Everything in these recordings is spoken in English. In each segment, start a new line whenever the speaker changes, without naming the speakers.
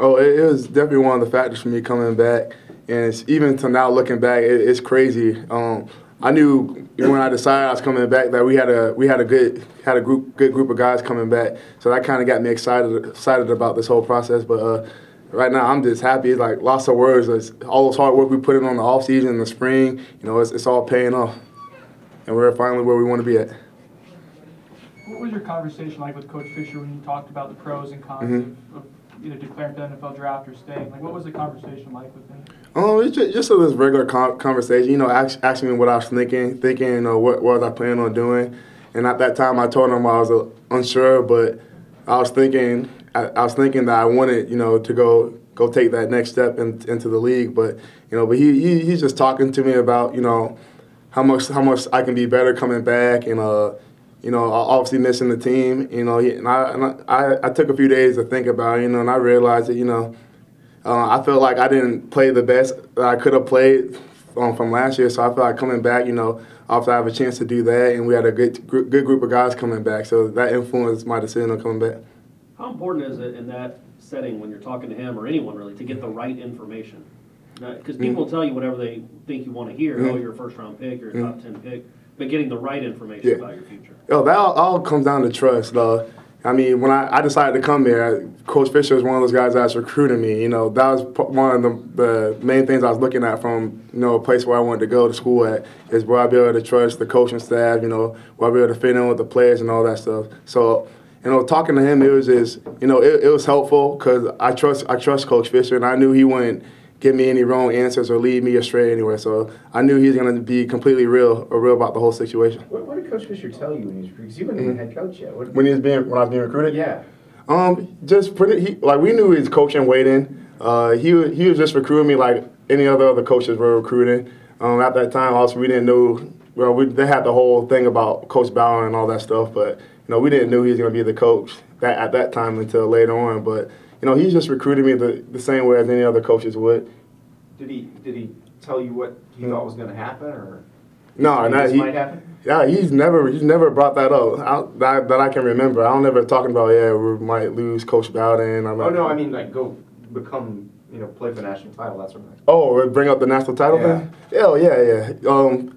Oh, it was definitely one of the factors for me coming back, and even to now looking back, it's crazy. I knew when I decided I was coming back that we had a good group of guys coming back, so that kind of got me excited about this whole process. But right now, I'm just happy. It's like lots of words. It's all this hard work we put in on the off season and the spring. It's all paying off, and we're finally where we want to be at.
What was your conversation like with Coach Fisher when you talked about the pros and cons of either declaring for the NFL draft or staying? Like, what was the conversation like with him?
It's just this regular conversation. Asking me what I was thinking, what was I planning on doing. And at that time, I told him I was unsure, but I was thinking that I wanted, to go take that next step into the league. But he's just talking to me about, how much I can be better coming back, and obviously missing the team. And I took a few days to think about it, and I realized that, I felt like I didn't play the best that I could have played from last year. So I felt like coming back, obviously I have a chance to do that, and we had a good group of guys coming back. So that influenced my decision on coming back.
How important is it in that setting when you're talking to him or anyone really to get the right information? Because people will tell you whatever they think you want to hear. Oh, you're a first-round pick, you're a top 10 pick. But getting the right information about your future.
That all comes down to trust, though. I mean, when I decided to come here, Coach Fisher was one of those guys that was recruiting me. That was one of the main things I was looking at from, a place where I wanted to go to school at, is where I'd be able to trust the coaching staff, where I'd be able to fit in with the players and all that stuff. So, talking to him, it was just, it was helpful because I trust Coach Fisher, and I knew he wouldn't give me any wrong answers or lead me astray anywhere. So I knew he was going to be completely real about the whole situation.
What did Coach Fisher tell you when he was recruited? Because you weren't even head coach yet.
When I was being recruited?
Yeah.
We knew he was coaching waiting. He was just recruiting me like any other coaches were recruiting. At that time, also we didn't know. Well, they had the whole thing about Coach Bauer and all that stuff, but we didn't know he was going to be the coach at that time until later on. But he's just recruited me the same way as any other coaches would.
Did he tell you what he thought was going to happen, or
no?
Might happen?
Yeah, he's never brought that up that I can remember. I don't ever talking about we might lose Coach Bowden.
No, I mean like go become play for the national title, that sort of thing.
Oh, bring up the national title thing? Yeah.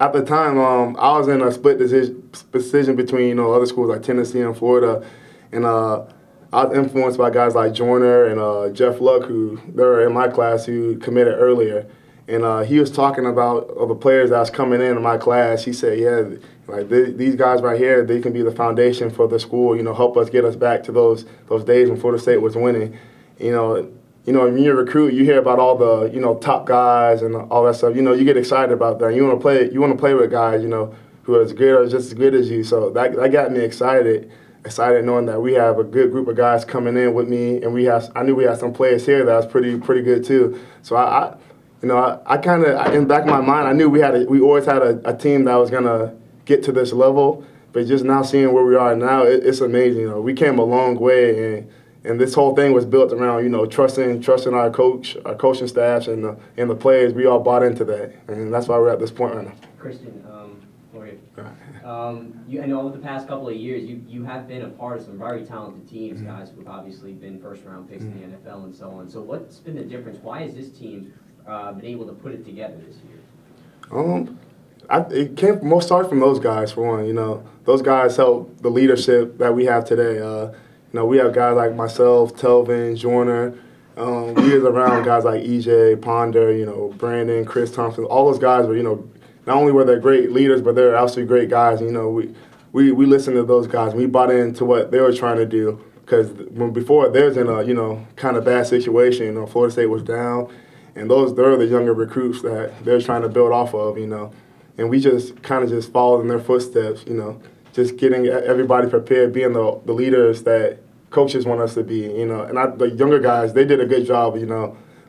At the time, I was in a split decision between other schools like Tennessee and Florida, and I was influenced by guys like Joyner and Jeff Luck, who they were in my class, who committed earlier. And he was talking about the players that was coming in my class. He said, these guys right here, they can be the foundation for the school, help us get us back to those days when Florida State was winning. When you're a recruit, you hear about all the, top guys and all that stuff. You get excited about that. You want to play with guys, who are as good or just as good as you. So that got me excited knowing that we have a good group of guys coming in with me, and I knew we had some players here that was pretty good too. So I kind of, in the back of my mind, I knew we always had a team that was gonna get to this level. But just now seeing where we are now, it's amazing. We came a long way, and this whole thing was built around trusting our coaching staffs and the players. We all bought into that, and that's why we're at this point right now.
Christian, I know over the past couple of years, you have been a part of some very talented teams, guys who have obviously been first-round picks in the NFL and so on. So what's been the difference? Why has this team been able to put it together this year?
It came started from those guys, for one. Those guys helped the leadership that we have today. We have guys like myself, Telvin, Joyner. We was around guys like EJ, Ponder, Brandon, Chris Thompson. All those guys were, not only were they great leaders, but they're also great guys. We listened to those guys. We bought into what they were trying to do, because before they was in a kind of bad situation. Florida State was down, and they're the younger recruits that they're trying to build off of. And we just kind of just followed in their footsteps. Just getting everybody prepared, being the leaders that coaches want us to be. And the younger guys, they did a good job.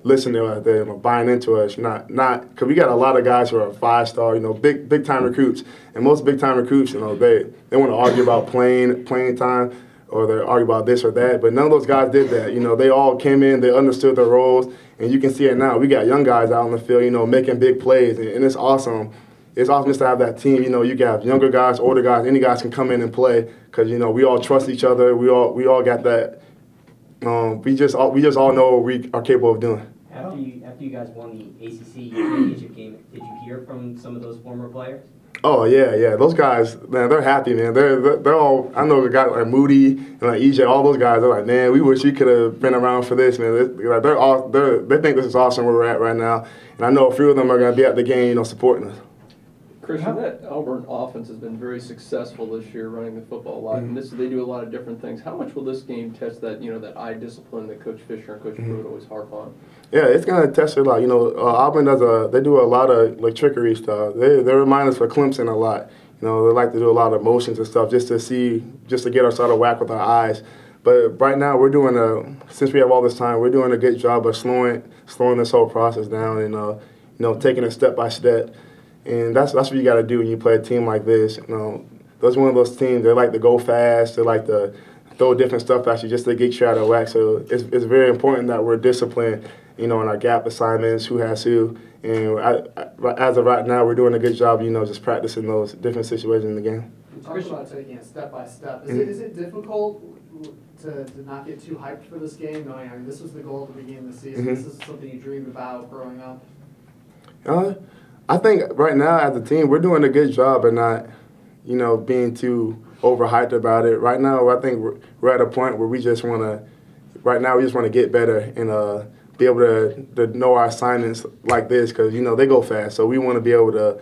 Listening to us, they're buying into us, not because we got a lot of guys who are 5-star, big time recruits, and most big time recruits, they want to argue about playing time, or they argue about this or that, but none of those guys did that. They all came in, they understood their roles, and you can see it now. We got young guys out on the field, making big plays, and it's awesome. It's awesome just to have that team. You got younger guys, older guys, any guys can come in and play, because we all trust each other. We all got that we just all know what we are capable of doing.
After you guys won the ACC championship game, did you hear from some of those former players?
Oh yeah. Those guys, man, they're happy, man. They're all. I know a guy like Moody and like EJ, all those guys. They're like, man, we wish we could have been around for this, man. They think this is awesome where we're at right now, and I know a few of them are gonna be at the game, supporting us.
Christian, that Auburn offense has been very successful this year, running the football a lot, and they do a lot of different things. How much will this game test that that eye discipline that Coach Fisher and Coach Pruitt always harp on?
Yeah, it's gonna test it a lot. Auburn they do a lot of trickery stuff. They remind us for Clemson a lot. They like to do a lot of motions and stuff just to get us out of whack with our eyes. But right now since we have all this time, we're doing a good job of slowing this whole process down and taking it step by step. And that's what you got to do when you play a team like this. Those one of those teams. They like to go fast. They like to throw different stuff at you just to get you out of whack. So it's very important that we're disciplined, in our gap assignments, who has who. And as of right now, we're doing a good job, just practicing those different situations in the game.
Talk about taking it step by step. Is it difficult to not get too hyped for this game, knowing this was the goal at the beginning of the season? This is something you dreamed about growing up?
I think right now as a team, we're doing a good job of not, being too overhyped about it. Right now, I think we're at a point where we just want to get better and be able to know our assignments like this because, they go fast. So we want to be able to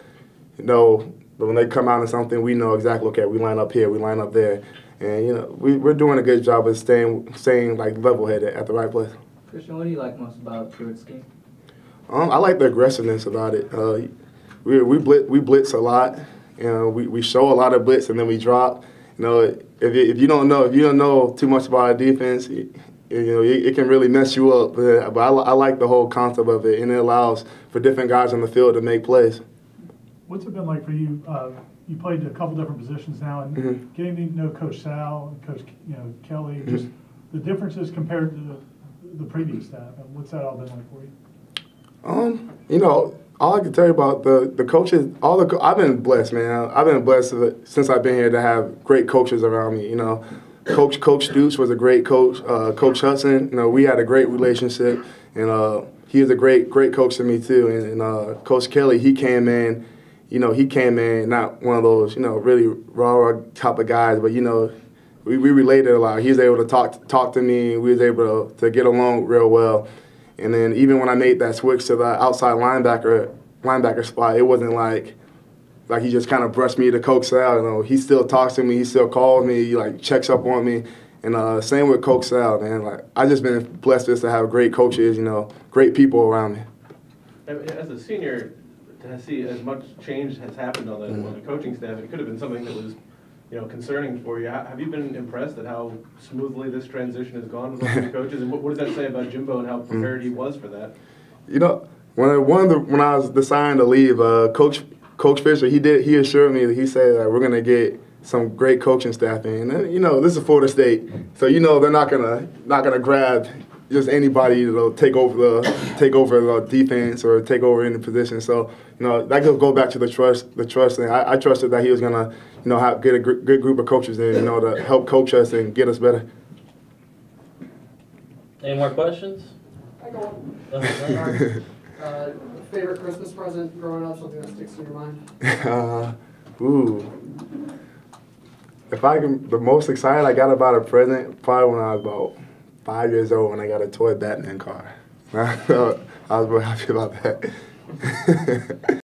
know when they come out in something, we know exactly, okay, we line up here, we line up there. And, we're doing a good job of staying like level-headed at the right place.
Christian, what do you like most about Pruitt's game?
I like the aggressiveness about it. We blitz a lot. We show a lot of blitz and then we drop. If you don't know too much about our defense, it can really mess you up. But I like the whole concept of it, and it allows for different guys on the field to make plays.
What's it been like for you? You played a couple different positions now, and getting to know Coach Sal and Coach Kelly, just the differences compared to the previous staff. What's that all been like for you?
All I can tell you about the coaches, I've been blessed, man. I've been blessed since I've been here to have great coaches around me. Coach Dukes was a great coach. Coach Hudson, we had a great relationship, and he was a great coach to me too. And Coach Kelly, he came in not one of those really raw type of guys, but we related a lot. He was able to talk to me. We was able to get along real well. And then even when I made that switch to the outside linebacker spot, it wasn't like he just kind of brushed me to Coach Sal. He still talks to me, he still calls me, he checks up on me. And same with Coach Sal, man. I just been blessed just to have great coaches, great people around me.
As a senior, to see as much change has happened on the coaching staff, it could have been something that was concerning for you. Have you been impressed at how smoothly this transition has gone with all the coaches? And what does that say about Jimbo and how prepared he was for that?
When I was deciding to leave, Coach Fisher, he assured me that he said that we're gonna get some great coaching staff in. And this is Florida State, so they're not gonna grab just anybody to take over the defense or take over any position. So that could go back to the trust. And I trusted that he was gonna get a good group of coaches in to help coach us and get us better.
Any more questions?
I go on. Favorite Christmas present growing up, something that sticks in your mind?
The most excited I got about a present, probably when I was about 5 years old when I got a toy Batman car. I was real happy about that.